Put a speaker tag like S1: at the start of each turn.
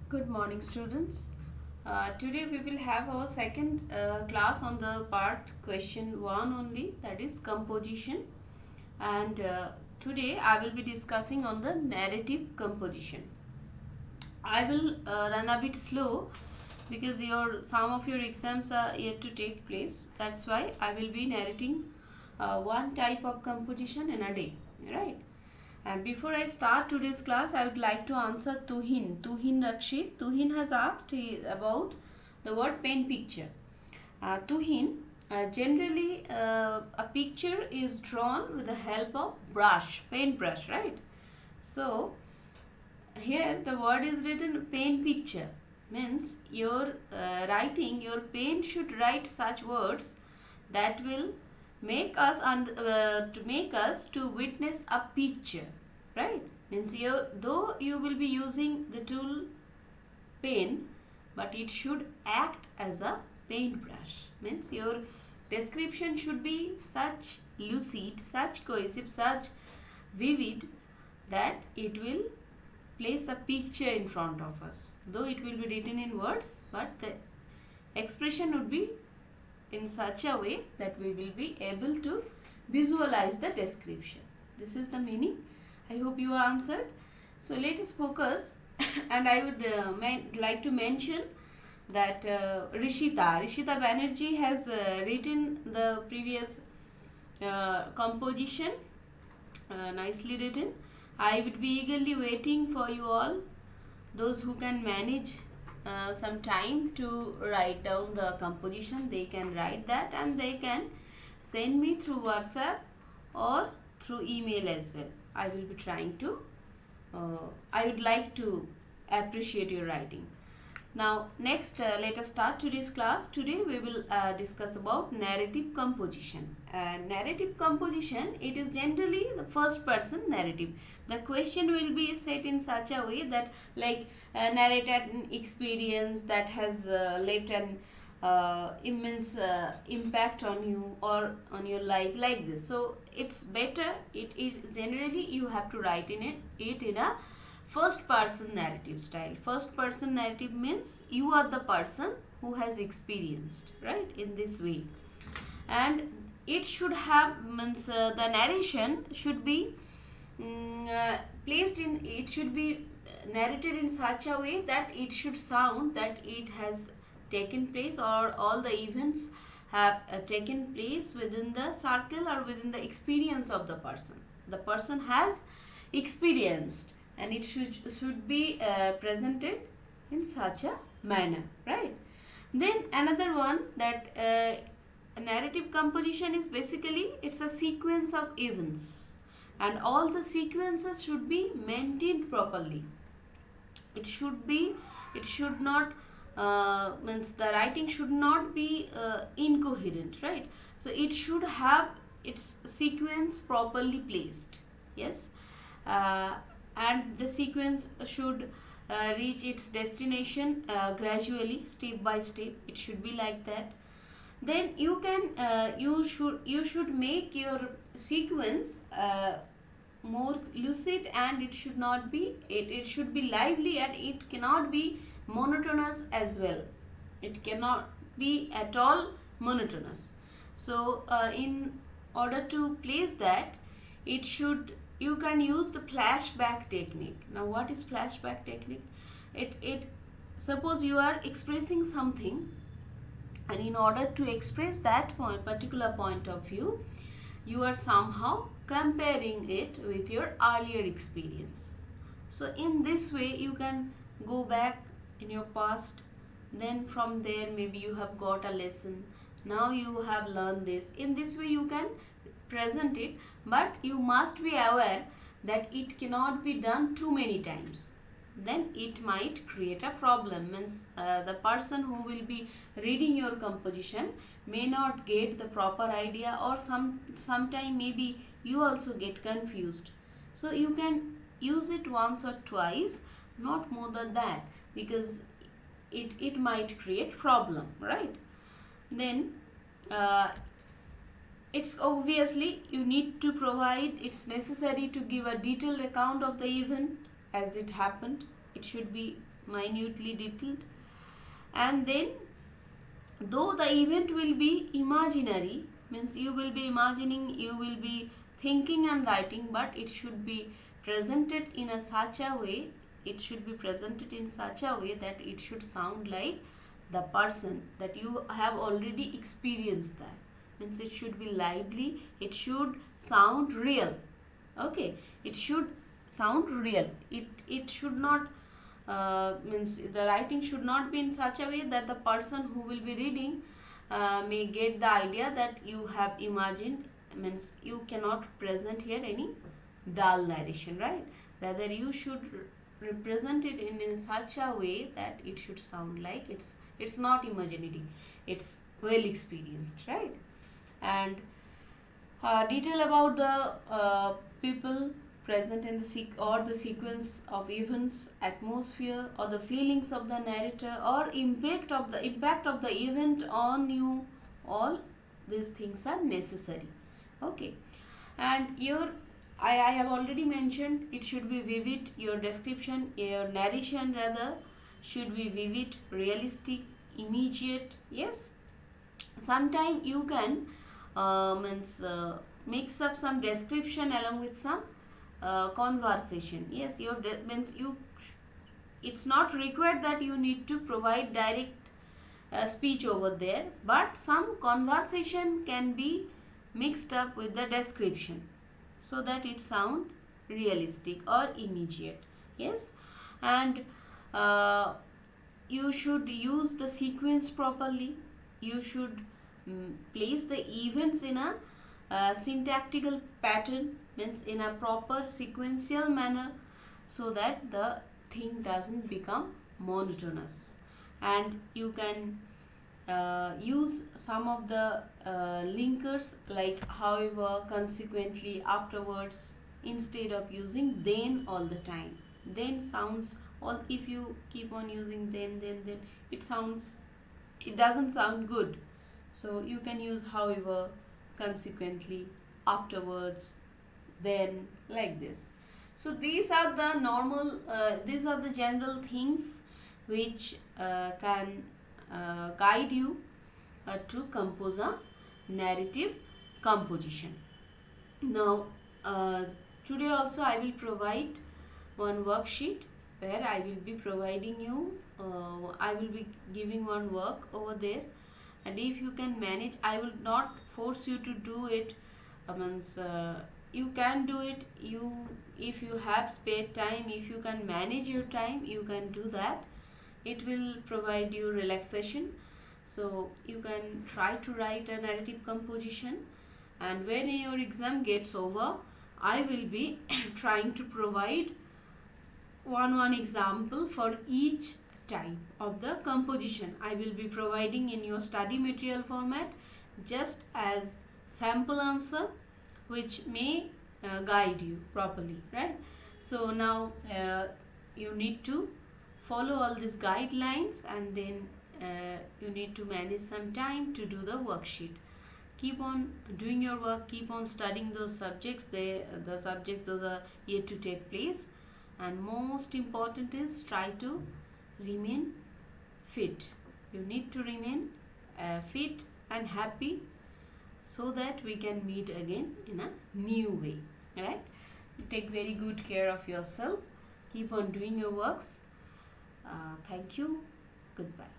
S1: Good morning, students. Today we will have our second class on the part question 1 only, that is composition. And today I will be discussing on the narrative composition. I will run a bit slow because some of your exams are yet to take place. That's why I will be narrating one type of composition in a day, right? And before I start today's class, I would like to answer Tuhin Rakshit. Tuhin has asked about the word pen picture. Tuhin, generally a picture is drawn with the help of paintbrush, right? So here the word is written pen picture. Means your your pen should write such words that will make us to witness a picture, right? Means though you will be using the tool pen, but it should act as a paintbrush. Means your description should be such lucid, such cohesive, such vivid that it will place a picture in front of us. Though it will be written in words, but the expression would be in such a way that we will be able to visualize the description. This is the meaning. I hope you answered. So let us focus and I would like to mention that Rishita Banerjee has written the previous composition, nicely written. I would be eagerly waiting for you all, those who can manage some time to write down the composition. They can write that and they can send me through WhatsApp or through email as well. I will be trying to, I would like to appreciate your writing. Now next let us start today's class. Today we will discuss about narrative composition. Narrative composition, it is generally the first person narrative. The question will be set in such a way that narrate an experience that has left an immense impact on you or on your life, like this. So it's better, it is generally you have to write it in a first person narrative style. First person narrative means you are the person who has experienced, right, in this way. And it should have the narration should be it should be narrated in such a way that it should sound that it has taken place, or all the events have taken place within the circle or within the experience of the person. The person has experienced, and it should be presented in such a manner, right? Then another one, that narrative composition is basically it's a sequence of events, and all the sequences should be maintained properly. It should not means the writing should not be incoherent, right? So it should have its sequence properly placed. Yes. And the sequence should reach its destination gradually, step by step. It should be like that. Then you should make your sequence more lucid, and it should not be it should be lively, and it cannot be monotonous as well. It cannot be at all monotonous. So in order to place that, you can use the flashback technique. Now what is flashback technique? It suppose you are expressing something, and in order to express that particular point of view, you are somehow comparing it with your earlier experience. So in this way you can go back in your past, then from there maybe you have got a lesson. Now you have learned this. In this way you can present it, but you must be aware that it cannot be done too many times. Then it might create a problem. Means the person who will be reading your composition may not get the proper idea, or sometime maybe you also get confused. So you can use it once or twice, not more than that, because it might create problem, right? Then it's obviously you need to provide, it's necessary to give a detailed account of the event as it happened. it should be minutely detailed. And then, though the event will be imaginary, means you will be imagining, you will be thinking and writing, but it should be presented in a such a way, it should be presented in such a way that it should sound like the person, that you have already experienced that. Means it should be lively, it should sound real. Okay, it should sound real. It should not means the writing should not be in such a way that the person who will be reading may get the idea that you have imagined. Means you cannot present here any dull narration, right? Rather you should represent it in such a way that it should sound like it's not imaginary, it's well experienced, right? And detail about the people present in the sequence of events, atmosphere, or the feelings of the narrator, or impact of the event on you. All these things are necessary. Okay, and I have already mentioned it should be vivid. Your description, your narration rather, should be vivid, realistic, immediate. Yes, sometime you can mix up some description along with some conversation. Yes, means you, it's not required that you need to provide direct speech over there, but some conversation can be mixed up with the description so that it sound realistic or immediate. Yes, and you should use the sequence properly. You should place the events in a syntactical pattern, means in a proper sequential manner, so that the thing doesn't become monotonous. And you can use some of the linkers like however, consequently, afterwards, instead of using then all the time. Then sounds, all if you keep on using then it doesn't sound good. So you can use however, consequently, afterwards, then, like this. So these are the normal these are the general things which can guide you to compose a narrative composition. Now today also I will provide one worksheet where I will be providing you I will be giving one work over there, and if you can manage, I will not force you to do it. You can do it, you, if you have spare time, if you can manage your time, you can do that. It will provide you relaxation. So you can try to write a narrative composition, and when your exam gets over, I will be trying to provide one example for each type of the composition. I will be providing in your study material format just as sample answer, which may guide you properly, right? So now you need to follow all these guidelines, and then you need to manage some time to do the worksheet. Keep on doing your work, keep on studying those subjects. The subjects, those are yet to take place, and most important is try to remain fit. You need to remain fit and happy, so that we can meet again in a new way, right? Take very good care of yourself. Keep on doing your works. Thank you. Goodbye.